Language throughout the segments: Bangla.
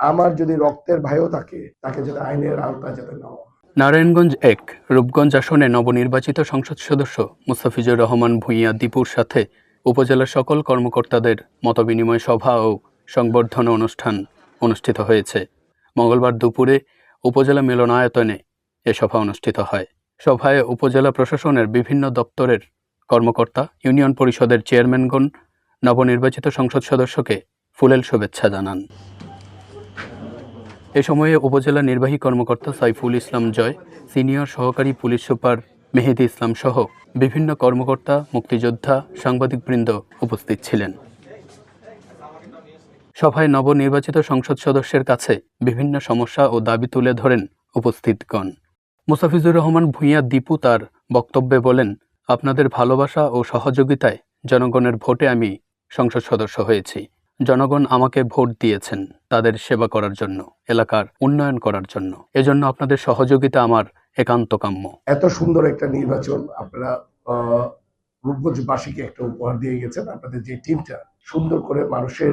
আমার যদি রক্তের ভাইও থাকে তাকে যদি আইনের আওতায় যাতে নেওয়া। নারায়ণগঞ্জ ১ রূপগঞ্জ আসনে নবনির্বাচিত সংসদ সদস্য মুস্তাফিজুর রহমান ভূঁইয়া দীপুর সাথে উপজেলার সকল কর্মকর্তাদের মতবিনিময় সভা ও সংবর্ধনা অনুষ্ঠান অনুষ্ঠিত হয়েছে। মঙ্গলবার দুপুরে উপজেলা মিলনায়তনে এ সভা অনুষ্ঠিত হয়। সভায় উপজেলা প্রশাসনের বিভিন্ন দপ্তরের কর্মকর্তা, ইউনিয়ন পরিষদের চেয়ারম্যানগণ নবনির্বাচিত সংসদ সদস্যকে ফুলেল শুভেচ্ছা জানান। এ সময়ে উপজেলা নির্বাহী কর্মকর্তা সাইফুল ইসলাম জয়, সিনিয়র সহকারী পুলিশ সুপার মেহেদি ইসলাম সহ বিভিন্ন কর্মকর্তা, মুক্তিযোদ্ধা, সাংবাদিকবৃন্দ উপস্থিত ছিলেন। সভায় নবনির্বাচিত সংসদ সদস্যের কাছে বিভিন্ন সমস্যা ও দাবি তুলে ধরেন উপস্থিতগণ। মুস্তাফিজুর রহমান ভূঁইয়া দীপু তার বক্তব্যে বলেন, আপনাদের ভালোবাসা ও সহযোগিতায় জনগণের ভোটে আমি সংসদ সদস্য হয়েছি। জনগণ আমাকে ভোট দিয়েছেন তাদের সেবা করার জন্য, এলাকার উন্নয়ন করার জন্য। এজন্য আপনাদের সহযোগিতা আমার একান্ত কাম্য। এত সুন্দর একটা নির্বাচন আপনারা রূপগঞ্জবাসীকে একটা উপহার দিয়ে গেছেন। আপনাদের যে টিমটা সুন্দর করে মানুষের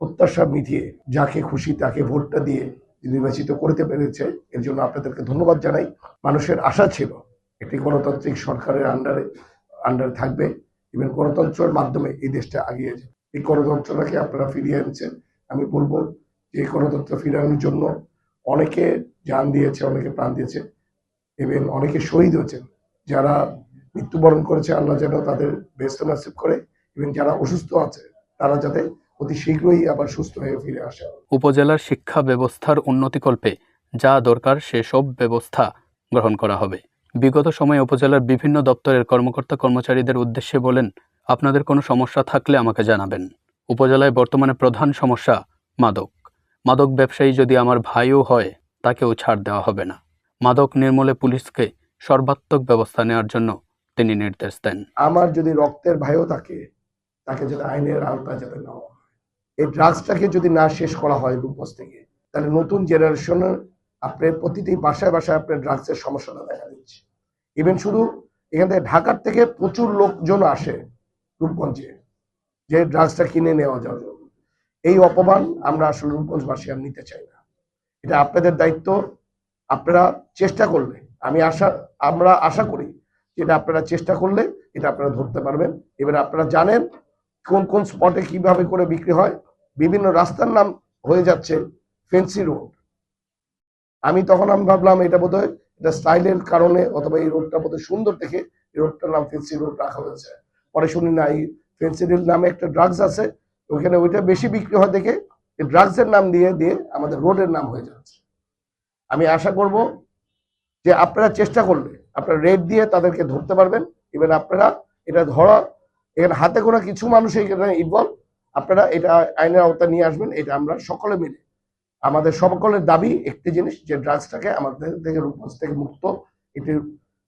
প্রত্যাশা মিটিয়ে যাকে খুশি তাকে ভোটটা দিয়ে নির্বাচিত করতে পেরেছে, এর জন্য আপনাদেরকে ধন্যবাদ জানাই। মানুষের আশা ছিল একটি গণতান্ত্রিক সরকারের আন্ডারে থাকবে, এবং গণতন্ত্রের মাধ্যমে এই দেশটা এগিয়ে যাবে। এই গণতন্ত্রটাকে আপনারা ফিরিয়ে আনছেন। আমি বলবো যে গণতন্ত্র ফিরানোর জন্য অনেকে জান দিয়েছে, অনেকে প্রাণ দিয়েছে, এবং অনেকে শহীদ হয়েছেন। যারা মৃত্যুবরণ করেছে আল্লাহ যেন তাদের বেহেশত নসিব করে, এবং যারা অসুস্থ আছে তারা যাতে অতি শীঘ্রই আবার সুস্থ হয়ে ফিরে আসে। উপজেলার শিক্ষা ব্যবস্থার উন্নতিকল্পে যা দরকার সেসব ব্যবস্থা গ্রহণ করা হবে। বিগত সময়ে উপজেলার বিভিন্ন দপ্তরের কর্মকর্তা কর্মচারীদের উদ্দেশ্যে বলেন, আপনাদের কোনো সমস্যা থাকলে আমাকে জানাবেন। উপজেলায় বর্তমানে প্রধান সমস্যা মাদক ব্যবসায়ী যদি আমার ভাইও হয় তাকেও ছাড় দেওয়া হবে না। মাদক নির্মূলে পুলিশকে সর্বাত্মক ব্যবস্থা নেওয়ার জন্য তিনি নির্দেশ দেন। আমার যদি রক্তের ভাইও থাকে তাকে যদি আইনের আওতায় যাতে নেওয়া হয়। এই ড্রাগসটাকে যদি না শেষ করা হয় রূপগঞ্জ থেকে, তাহলে নতুন জেনারেশনের আপনার প্রতিটি বাসায় বাসায় আপনার ড্রাগসের সমস্যাটা দেখা দিচ্ছে। ইভেন শুধু এখান থেকে ঢাকার থেকে প্রচুর লোকজন আসে রূপগঞ্জে যে ড্রাগসটা কিনে নেওয়া যাওয়ার জন্য। এই অপমান আমরা আসলে রূপগঞ্জবাসী আর নিতে চাই না। এটা আপনাদের দায়িত্ব। আপনারা চেষ্টা করলে আমরা আশা করি যেটা আপনারা চেষ্টা করলে এটা আপনারা ধরতে পারবেন। এবার আপনারা জানেন কোন কোন স্পটে কিভাবে করে বিক্রি হয়। বিভিন্ন রাস্তার নাম হয়ে যাচ্ছে ফেন্সি রোড। আমি ভাবলাম এটা বোধহয় এটা স্টাইলের কারণে, অথবা এই রোডটা বোধহয় সুন্দর দেখে এই রোডটার নাম ফেন্সি রোড রাখা হয়েছে। পরে শুনি না, এই ফেন্সি রোড নামে একটা ড্রাগস আছে, ওইখানে ওইটা বেশি বিক্রি হয় দেখে এই ড্রাগসের নাম দিয়ে আমাদের রোডের নাম হয়ে যাচ্ছে। আমি আশা করব যে আপনারা চেষ্টা করলে আপনারা রেড দিয়ে তাদেরকে ধরতে পারবেন। এবার আপনারা এটা এখানে হাতে গোনা কিছু মানুষ এখানে ইনভলভ, আপনারা এটা আইনের আওতায় নিয়ে আসবেন। এটা আমরা সকলে মিলে, আমাদের সকলের দাবি একটি জিনিস, যে ড্রাগসটাকে আমাদের থেকে রূপগঞ্জ থেকে মুক্ত, একটি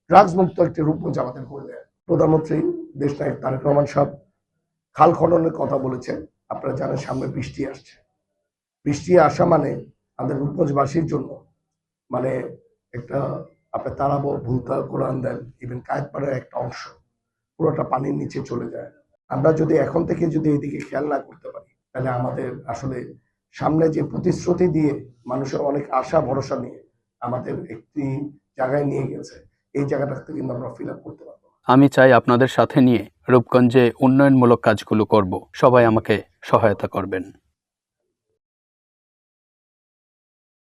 ড্রাগস মুক্ত একটি রূপগঞ্জ আমাদের করে দেয়। প্রধানমন্ত্রী দেশনায়ক তারেক রহমান সাহেব খাল খননের কথা বলেছেন। আপনারা জানেন সামনে বৃষ্টি আসছে। বৃষ্টি আসা মানে আমাদের রূপগঞ্জবাসীর জন্য মানে একটা আপনার তারাবো ভুলতা কোরআন দেন, ইভেন কায়েতপাড়ার একটা অংশ পুরোটা পানির নিচে চলে যায়। আমরা যদি এখন থেকে যদি এইদিকে খেয়াল না করতে পারি, তাহলে আমাদের আসলে সামনে যে প্রতিশ্রুতি দিয়ে মানুষের অনেক আশা ভরসা নিয়ে আমাদের একটি জায়গায় নিয়ে গেছে, এই জায়গাটাতে কিন্তু আমরা ফিল আপ করতে পারবো। আমি চাই আপনাদের সাথে নিয়ে রূপগঞ্জে উন্নয়নমূলক কাজগুলো করব। সবাই আমাকে সহায়তা করবেন।